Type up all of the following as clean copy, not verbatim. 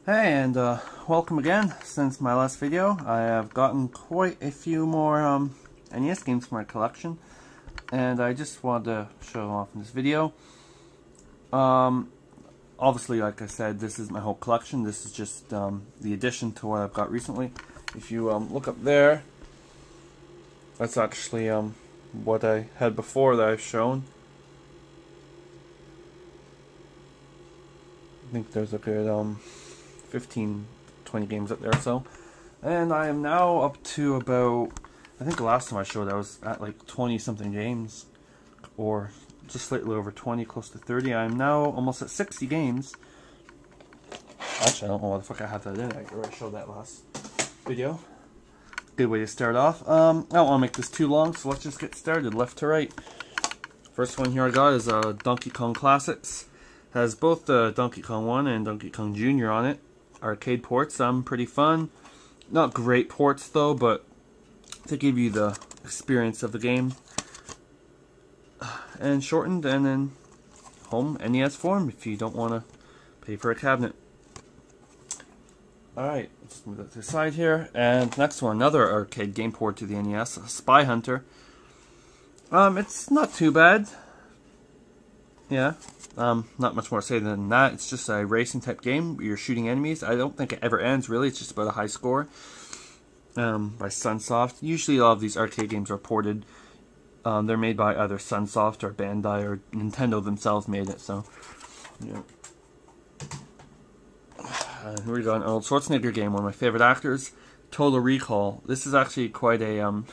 Hey, and welcome again. Since my last video, I have gotten quite a few more NES games for my collection, and I just wanted to show them off in this video. Obviously, like I said, this is my whole collection. This is just the addition to what I've got recently. If you look up there, that's actually what I had before that I've shown. I think there's a good 15, 20 games up there or so. And I am now up to about, I think the last time I showed I was at like 20 something games, or just slightly over 20, close to 30. I am now almost at 60 games. Actually, I don't know why the fuck I had that in. I already showed that last video. Good way to start off. I don't want to make this too long, so let's just get started left to right. First one here I got is Donkey Kong Classics. Has both the Donkey Kong 1 and Donkey Kong Jr. on it. Arcade ports, pretty fun. Not great ports though, but to give you the experience of the game. And shortened and in home NES form if you don't want to pay for a cabinet. Alright, let's move that to the side here. And next one, another arcade game port to the NES, Spy Hunter. It's not too bad. Yeah. Not much more to say than that. It's just a racing type game where you're shooting enemies. I don't think it ever ends, really. It's just about a high score. By Sunsoft. Usually a lot of these arcade games are ported. They're made by either Sunsoft or Bandai or Nintendo themselves made it, so, yeah. Here we go, an Arnold Schwarzenegger game, one of my favorite actors, Total Recall. This is actually quite a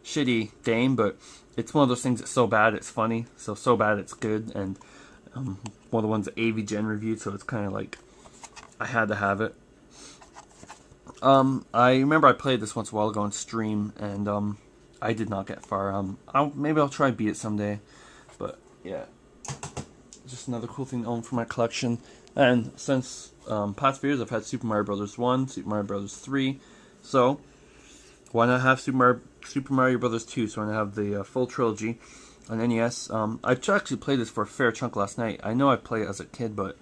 shitty game, but it's one of those things that's so bad it's funny, so bad it's good, and one of the ones that AVGen reviewed, so it's kind of like I had to have it. I remember I played this once a while ago on stream, and I did not get far. Maybe I'll try and beat it someday, but yeah, just another cool thing to own for my collection. And since past years I've had Super Mario Bros. 1, Super Mario Bros. 3, so why not have Super Mario Bros. 2? So I have the full trilogy on NES. I actually played this for a fair chunk last night. I know I played it as a kid, but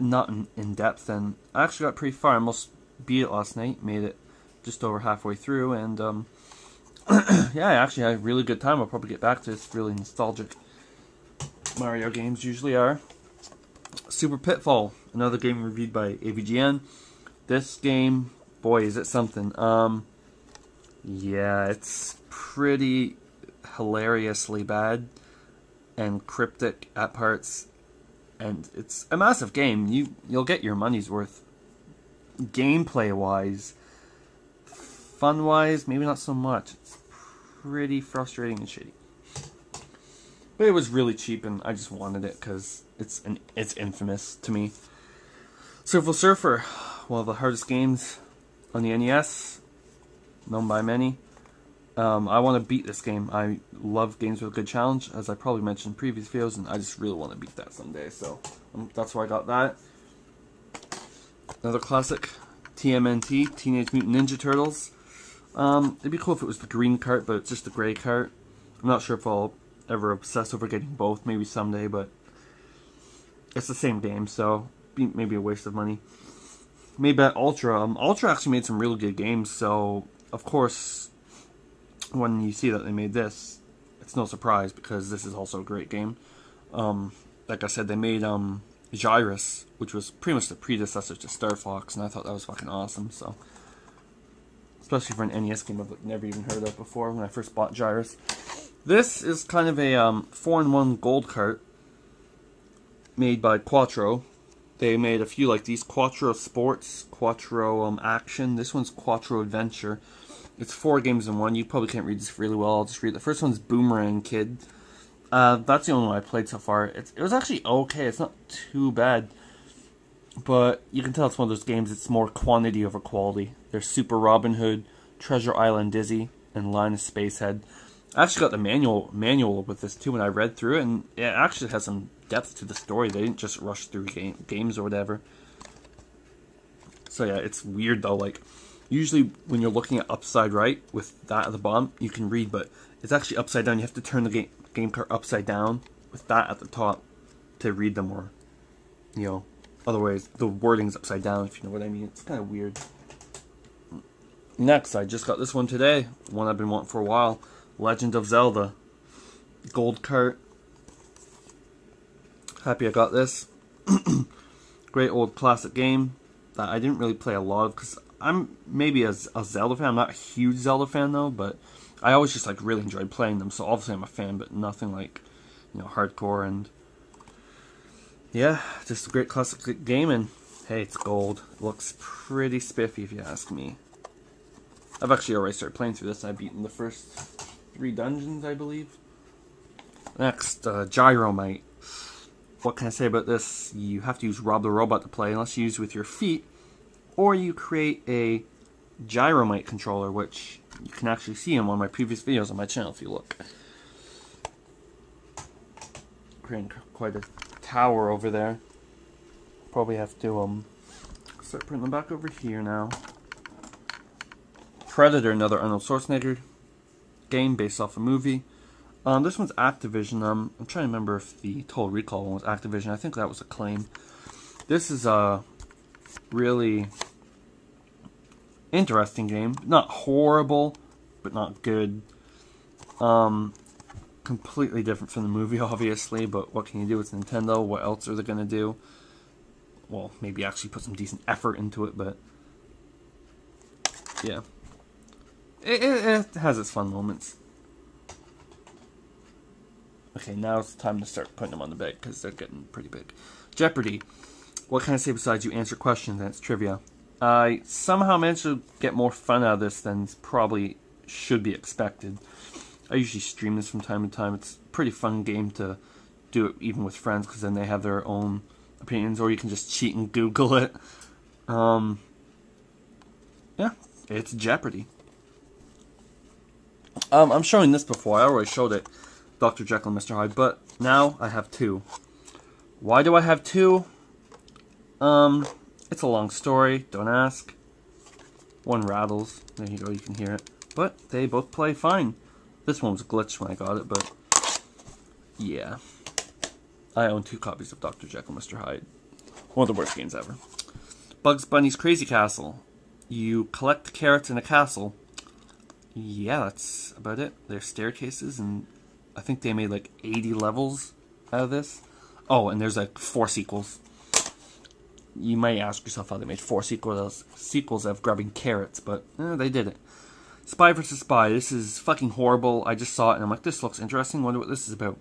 not in depth, and I actually got pretty far. I almost beat it last night, made it just over halfway through, and yeah, I actually had a really good time. I'll probably get back to this. Really nostalgic Mario games usually are. Super Pitfall, another game reviewed by AVGN. This game, boy, is it something. Yeah, it's pretty hilariously bad and cryptic at parts, and it's a massive game. You'll get your money's worth. Gameplay wise, fun wise, maybe not so much. It's pretty frustrating and shitty. But it was really cheap, and I just wanted it because it's infamous to me. Surfer Surfer, one of the hardest games on the NES, known by many. I want to beat this game. I love games with a good challenge, as I probably mentioned in previous videos, and I just really want to beat that someday, so that's why I got that. Another classic, TMNT, Teenage Mutant Ninja Turtles. It'd be cool if it was the green cart, but it's just the gray cart. I'm not sure if I'll ever obsess over getting both, maybe someday, but it's the same game, so maybe a waste of money. Maybe at Ultra. Ultra actually made some really good games, so of course when you see that they made this, it's no surprise because this is also a great game. Like I said, they made Gyruss, which was pretty much the predecessor to Star Fox, and I thought that was fucking awesome. So, especially for an NES game I've never even heard of before when I first bought Gyruss. This is kind of a 4-in-1 gold cart made by Quattro. They made a few like these: Quattro Sports, Quattro Action. This one's Quattro Adventure. It's 4 games in one. You probably can't read this really well. I'll just read it. The first one's Boomerang Kid. That's the only one I played so far. It was actually okay. It's not too bad. But you can tell it's one of those games, it's more quantity over quality. There's Super Robin Hood, Treasure Island Dizzy, and Linus Spacehead. I actually got the manual with this too when I read through it, and it actually has some depth to the story. They didn't just rush through games or whatever. So yeah, it's weird though. Like, usually when you're looking at upside right with that at the bottom, you can read, but it's actually upside down. You have to turn the game cart upside down with that at the top to read them, or, you know, Otherwise, the wording's upside down, if you know what I mean. It's kind of weird. Next, I just got this one today. One I've been wanting for a while. Legend of Zelda. Gold cart. Happy I got this. Great old classic game that I didn't really play a lot of, because I'm maybe a Zelda fan. I'm not a huge Zelda fan though, but I always just like really enjoyed playing them. So obviously I'm a fan, but nothing like, you know, hardcore. And yeah, just a great classic game. And hey, it's gold. It looks pretty spiffy if you ask me. I've actually already started playing through this. I've beaten the first 3 dungeons, I believe. Next, Gyromite. What can I say about this? You have to use Rob the Robot to play, unless you use it with your feet, or you create a Gyromite controller, which you can actually see in one of my previous videos on my channel if you look. Creating quite a tower over there. Probably have to start putting them back over here now. Predator, another Arnold Schwarzenegger game based off a movie. This one's Activision. I'm trying to remember if the Total Recall one was Activision. I think that was Acclaim. This is a really interesting game. Not horrible, but not good. Completely different from the movie, obviously, but what can you do? It's Nintendo. What else are they going to do? Well, maybe actually put some decent effort into it, but yeah. It has its fun moments. Okay, now it's time to start putting them on the bed, because they're getting pretty big. Jeopardy. What can I say besides you answer questions and it's trivia? I somehow managed to get more fun out of this than probably should be expected. I usually stream this from time to time. It's a pretty fun game to do it even with friends, because then they have their own opinions, or you can just cheat and Google it. Yeah, it's Jeopardy. I'm showing this before. I already showed it. Dr. Jekyll and Mr. Hyde, but now I have 2. Why do I have 2? It's a long story, don't ask. One rattles, there you go, you can hear it. But they both play fine. This one was glitched when I got it, but yeah. I own 2 copies of Dr. Jekyll and Mr. Hyde. One of the worst games ever. Bugs Bunny's Crazy Castle. You collect carrots in a castle. Yeah, that's about it. There's staircases, and I think they made like 80 levels out of this. Oh, and there's like 4 sequels. You might ask yourself how they made 4 sequels of grabbing carrots, but they did it. Spy vs. Spy. This is fucking horrible. I just saw it and I'm like, this looks interesting. Wonder what this is about.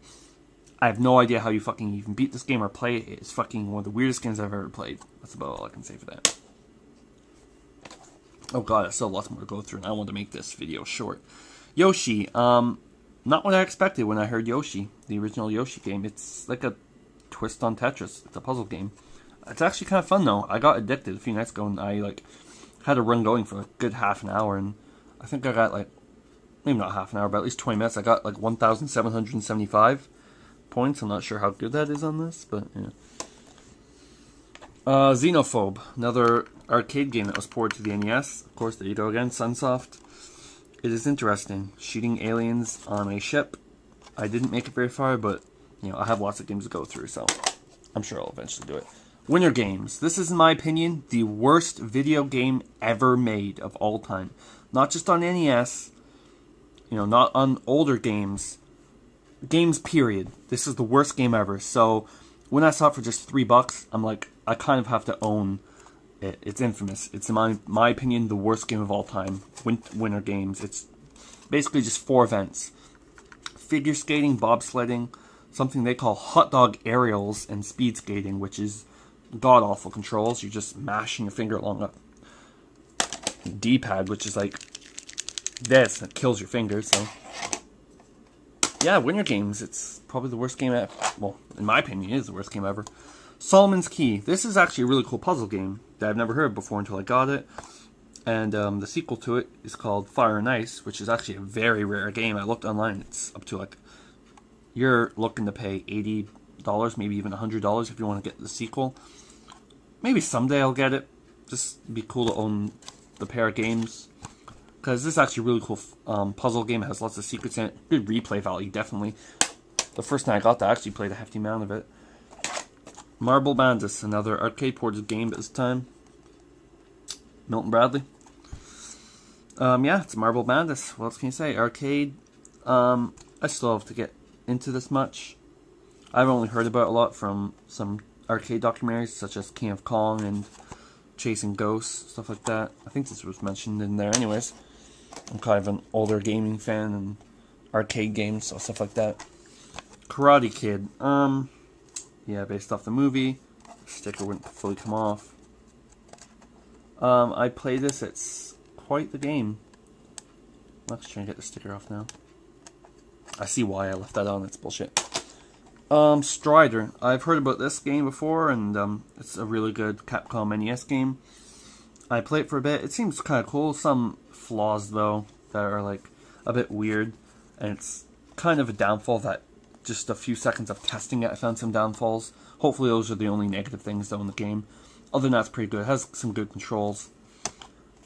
I have no idea how you fucking even beat this game or play it. It's fucking one of the weirdest games I've ever played. That's about all I can say for that. Oh god, there's still lots more to go through, and I wanted to make this video short. Yoshi. Not what I expected when I heard Yoshi, the original Yoshi game. It's like a twist on Tetris. It's a puzzle game. It's actually kind of fun though. I got addicted a few nights ago, and I like had a run going for a good half an hour, and I think I got like, maybe not half an hour, but at least 20 minutes. I got like 1,775 points. I'm not sure how good that is on this, but yeah. Xenophobe, another arcade game that was ported to the NES. Of course, there you go again, Sunsoft. It is interesting. Shooting aliens on a ship. I didn't make it very far, but you know, I have lots of games to go through, so I'm sure I'll eventually do it. Winter Games. This is, in my opinion, the worst video game ever made of all time. Not just on NES, you know, not on older games. Games, period. This is the worst game ever. So, when I saw it for just $3, I'm like, I kind of have to own it. It's infamous. It's, in my opinion, the worst game of all time. Winter Games. It's basically just 4 events. Figure skating, bobsledding, something they call hot dog aerials, and speed skating, which is god-awful controls. You're just mashing your finger along a D-pad, which is like this, that kills your fingers, so yeah, Winter Games. It's probably the worst game ever. Well, in my opinion, it is the worst game ever. Solomon's Key. This is actually a really cool puzzle game that I've never heard of before until I got it. And the sequel to it is called Fire and Ice, which is actually a very rare game. I looked online. It's up to like, you're looking to pay $80, maybe even $100 if you want to get the sequel. Maybe someday I'll get it. Just be cool to own the pair of games. Because this is actually a really cool puzzle game. It has lots of secrets in it. Good replay value, definitely. The first time I got that, I actually played a hefty amount of it. Marble Madness, another arcade-ported game, but this time Milton Bradley. Yeah, it's Marble Madness. What else can you say? Arcade. I still have to get into this much. I've only heard about it a lot from some arcade documentaries, such as King of Kong and Chasing Ghosts, stuff like that. I think this was mentioned in there anyways. I'm kind of an older gaming fan and arcade games, so stuff like that. Karate Kid. Yeah, based off the movie. The sticker wouldn't fully come off. I played this. It's quite the game. I'm actually trying to get the sticker off now. I see why I left that on. It's bullshit. Strider. I've heard about this game before, and it's a really good Capcom NES game. I played it for a bit. It seems kind of cool. Some flaws, though, that are like a bit weird, and it's kind of a downfall that just a few seconds of testing it, I found some downfalls. Hopefully those are the only negative things, though, in the game. Other than that, it's pretty good. It has some good controls.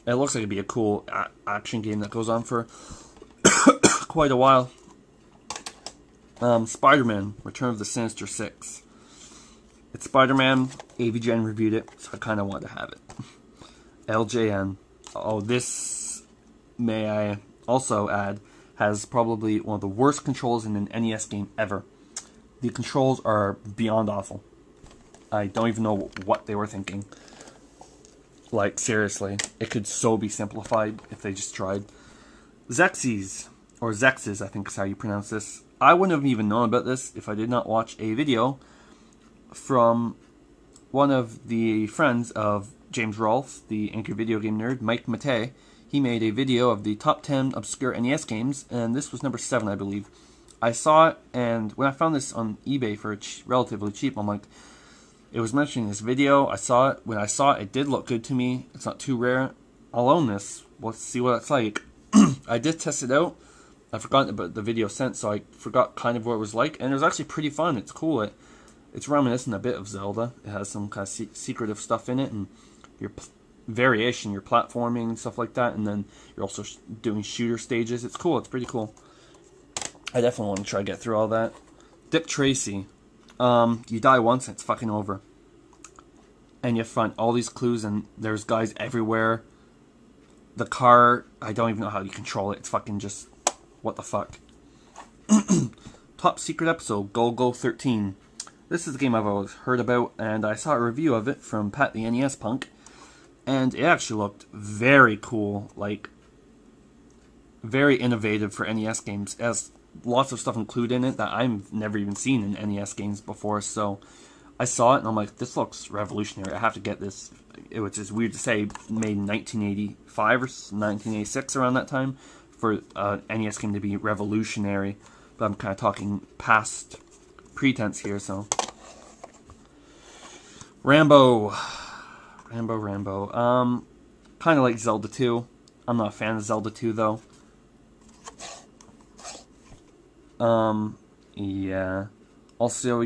It looks like it'd be a cool action game that goes on for quite a while. Spiderman, Return of the Sinister 6. It's Spider-Man. AVGen reviewed it, so I kind of want to have it. LJN. Oh, this, may I also add, has probably one of the worst controls in an NES game ever. The controls are beyond awful. I don't even know what they were thinking. Like, seriously. It could so be simplified if they just tried. Zexes, or Zexes, I think is how you pronounce this. I wouldn't have even known about this if I did not watch a video from one of the friends of James Rolfe, the Anchor Video Game Nerd, Mike Matei. He made a video of the top 10 obscure NES games, and this was number 7, I believe. I saw it, and when I found this on eBay for relatively cheap, I'm like, it was mentioning this video. I saw it. When I saw it, it did look good to me. It's not too rare. I'll own this. Let's see what it's like. I did test it out. I forgot about the video sent, so I forgot kind of what it was like, and it was actually pretty fun. It's cool. It's reminiscent a bit of Zelda. It has some kind of secretive stuff in it, and your variation, your platforming and stuff like that, and then you're also doing shooter stages. It's cool. It's pretty cool. I definitely want to try to get through all that. Dip Tracy. You die once and it's fucking over. And you find all these clues and there's guys everywhere. The car, I don't even know how you control it. It's fucking just, what the fuck. Top secret episode, Golgo 13. This is a game I've always heard about, and I saw a review of it from Pat the NES Punk. And it actually looked very cool, like, very innovative for NES games. It has lots of stuff included in it that I've never even seen in NES games before, so I saw it and I'm like, this looks revolutionary, I have to get this. Which is weird to say, made in 1985 or 1986, around that time, for an NES game to be revolutionary, but I'm kind of talking past pretense here, so. Rambo. Kind of like Zelda 2. I'm not a fan of Zelda 2, though. Yeah. Also,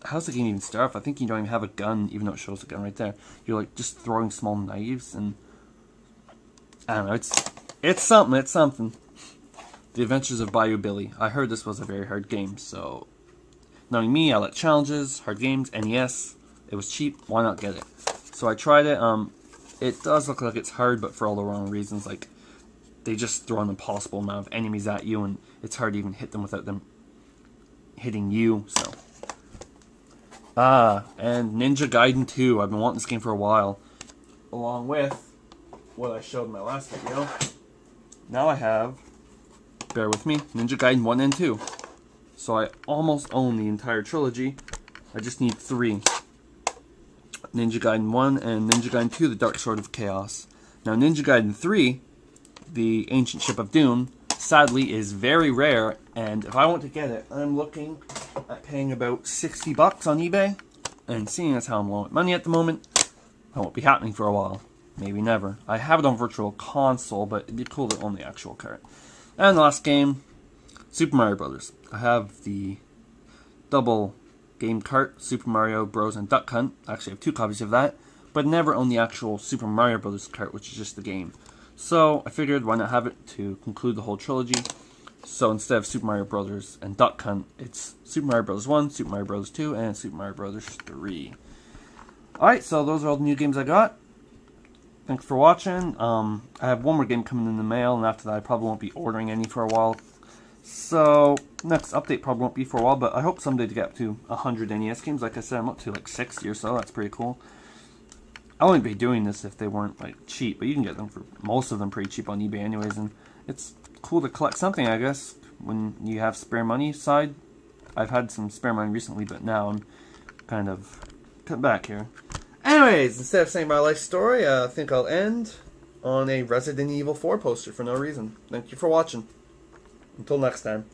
how's the game even start off? I think you don't even have a gun, even though it shows a gun right there. You're like just throwing small knives, and I don't know. It's something. The Adventures of Bayou Billy. I heard this was a very hard game, so knowing me, I like challenges, hard games, NES. It was cheap. Why not get it? So I tried it. It does look like it's hard, but for all the wrong reasons. Like, they just throw an impossible amount of enemies at you, and it's hard to even hit them without them hitting you, so. And Ninja Gaiden 2. I've been wanting this game for a while. Along with what I showed in my last video. Now I have, bear with me, Ninja Gaiden 1 and 2. So I almost own the entire trilogy. I just need 3. Ninja Gaiden 1 and Ninja Gaiden 2, The Dark Sword of Chaos. Now Ninja Gaiden 3, The Ancient Ship of Doom, sadly is very rare, and if I want to get it, I'm looking at paying about 60 bucks on eBay, and seeing as how I'm low on money at the moment, that won't be happening for a while. Maybe never. I have it on Virtual Console, but it'd be cool to own the actual cart. And the last game, Super Mario Brothers. I have the double game cart, Super Mario Bros. And Duck Hunt. I actually have 2 copies of that, but never own the actual Super Mario Brothers cart, which is just the game. So I figured why not have it to conclude the whole trilogy. So instead of Super Mario Brothers and Duck Hunt, it's Super Mario Bros. 1, Super Mario Bros. 2, and Super Mario Bros. 3. Alright, so those are all the new games I got. Thanks for watching. I have one more game coming in the mail, and after that I probably won't be ordering any for a while. So, next update probably won't be for a while, but I hope someday to get up to 100 NES games. Like I said, I'm up to like 60 or so. That's pretty cool. I wouldn't be doing this if they weren't like cheap, but you can get them for most of them pretty cheap on eBay anyways, and it's cool to collect something, I guess, when you have spare money side. I've had some spare money recently, but now I'm kind of cut back here. Anyways, instead of saying my life story, I think I'll end on a Resident Evil 4 poster for no reason. Thank you for watching. Until next time.